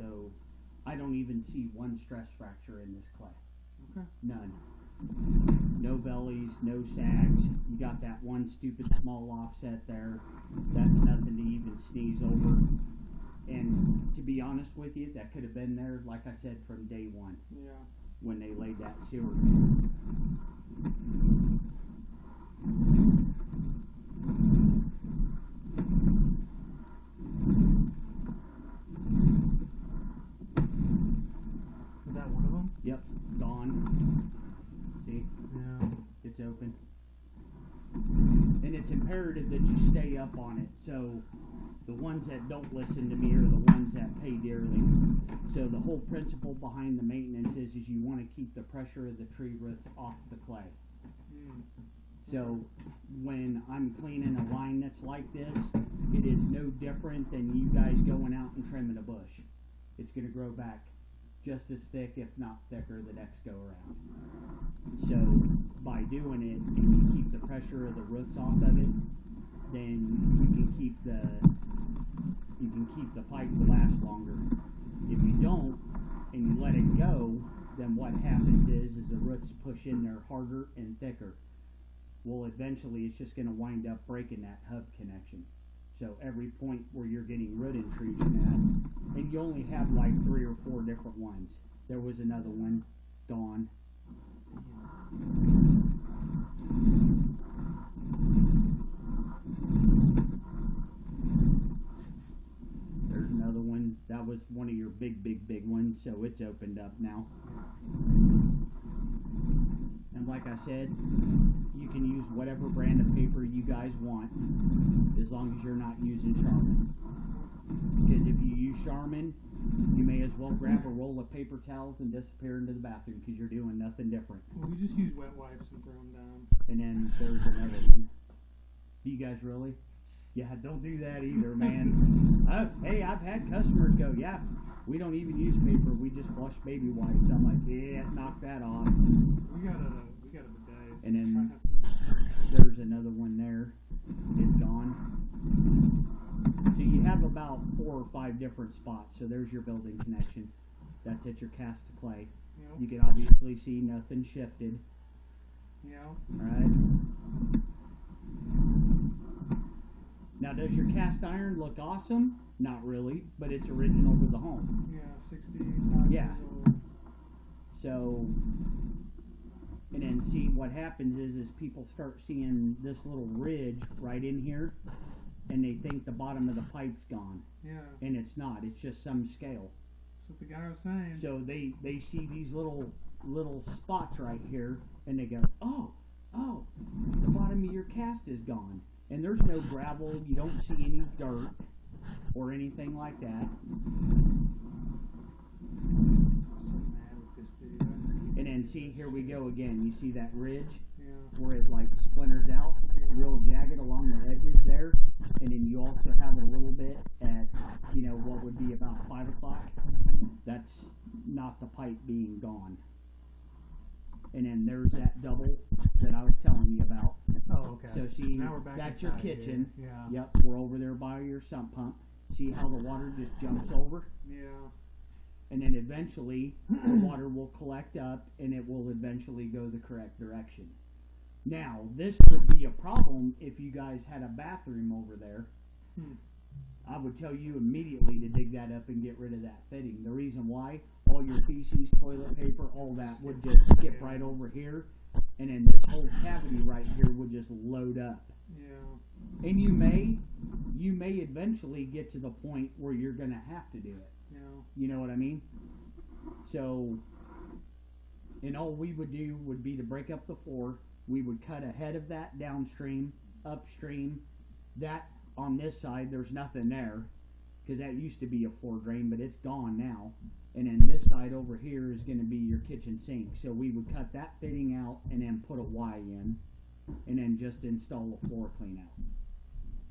So I don't even see one stress fracture in this clay. Okay. None. No bellies, no sags. You got that one stupid small offset there. That's nothing to even sneeze over. And to be honest with you, that could have been there, like I said, from day one. Yeah. When they laid that sewer. Is that one of them? Yep, gone. See? Yeah. It's open. And it's imperative that you stay up on it. So the ones that don't listen to me are the ones that pay dearly. So the whole principle behind the maintenance is you want to keep the pressure of the tree roots off the clay. So when I'm cleaning a line that's like this, it is no different than you guys going out and trimming a bush. It's going to grow back just as thick, if not thicker, the next go around. So by doing it and you keep the pressure of the roots off of it, then you can keep the pipe to last longer. If you don't and you let it go, then what happens is the roots push in there harder and thicker. Well, eventually it's just going to wind up breaking that hub connection. So every point where you're getting root intrusion at, and you only have like 3 or 4 different ones. There was another one gone. There's another one. That was one of your big ones, so it's opened up now. And like I said, you can use whatever brand of paper you guys want, as long as you're not using Charmin. Because if you use Charmin, you may as well grab a roll of paper towels and disappear into the bathroom, because you're doing nothing different. Well, we just use wet wipes and throw them down. And then there's another one. Do you guys really? Yeah, don't do that either, man. I've had customers go, yeah, we don't even use paper, we just flush baby wipes. I'm like, yeah, knock that off. We got a bidet. And then there's another one there. It's gone. So you have about 4 or 5 different spots. So there's your building connection. That's at your cast to clay. Yep. You can obviously see nothing shifted. Yeah. Alright. Now, does your cast iron look awesome? Not really, but it's original to the home. Yeah, 65 Yeah. years old. So, and then see what happens is people start seeing this little ridge right in here, and they think the bottom of the pipe's gone. Yeah. And it's not. It's just some scale. That's what the guy was saying. So they see these little spots right here, and they go, oh, the bottom of your cast is gone. And there's no gravel, you don't see any dirt or anything like that. I'm so mad with this dude. And then see, here we go again. You see that ridge? Yeah. Where it like splinters out, real jagged along the edges there. And then you also have it a little bit at, what would be about 5 o'clock. That's not the pipe being gone. And then there's that double that I was telling you about. Oh, okay. So see, now we're back that's your kitchen. Here. Yeah. Yep, we're over there by your sump pump. See how the water just jumps over? Yeah. And then eventually the water will collect up and it will eventually go the correct direction. Now, this would be a problem if you guys had a bathroom over there. I would tell you immediately to dig that up and get rid of that fitting. The reason why, all your feces, toilet paper, all that would just skip right over here, and then this whole cavity right here would just load up. Yeah. And you may eventually get to the point where you're going to have to do it. Yeah. You know what I mean? So, and all we would do would be to break up the floor. We would cut ahead of that downstream, upstream. That on this side, there's nothing there, because that used to be a floor drain, but it's gone now. And then this side over here is going to be your kitchen sink. So we would cut that fitting out and then put a Y in, and then just install a floor clean out.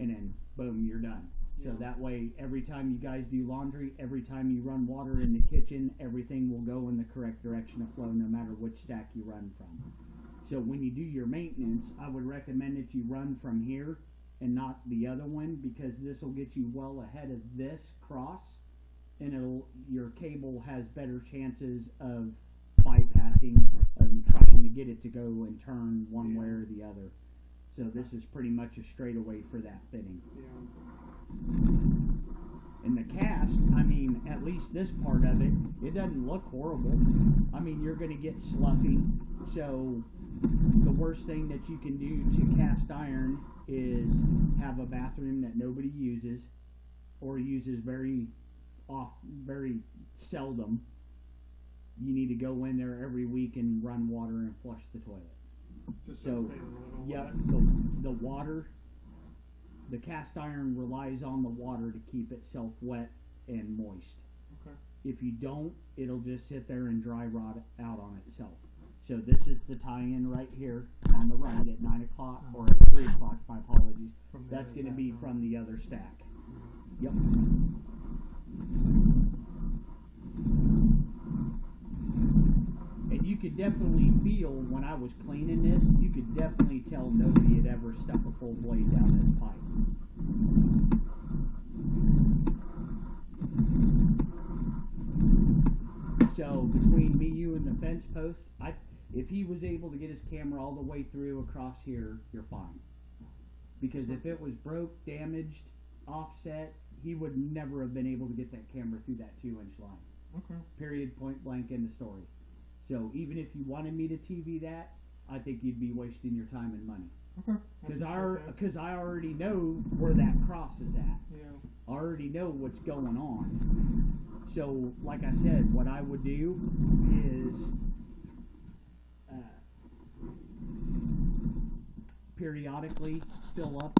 And then, boom, you're done. So that way, every time you guys do laundry, every time you run water in the kitchen, everything will go in the correct direction of flow, no matter which stack you run from. So when you do your maintenance, I would recommend that you run from here and not the other one, because this will get you well ahead of this cross, and your cable has better chances of bypassing and trying to get it to go and turn one way or the other. So this is pretty much a straightaway for that fitting. And the cast, I mean, at least this part of it, it doesn't look horrible. I mean, you're going to get sloughing, so the worst thing that you can do to cast iron is have a bathroom that nobody uses or uses very seldom. You need to go in there every week and run water and flush the toilet. Just So, yeah, the water, the cast iron relies on the water to keep itself wet and moist. Okay. If you don't, it'll just sit there and dry rot out on itself. So this is the tie-in right here on the right at 9 o'clock, or at 3 o'clock, my apologies. That's going to be from the other stack. Yep. And you could definitely feel, when I was cleaning this, you could definitely tell nobody had ever stuck a full blade down this pipe. So between me, you, and the fence post, if he was able to get his camera all the way through across here, you're fine. Because if it was broke, damaged, offset, he would never have been able to get that camera through that 2-inch line. Okay. Period, point blank, end of story. So even if you wanted me to TV that, I think you'd be wasting your time and money. Okay. Because I already know where that cross is at. Yeah. I already know what's going on. So, like I said, what I would do is periodically fill up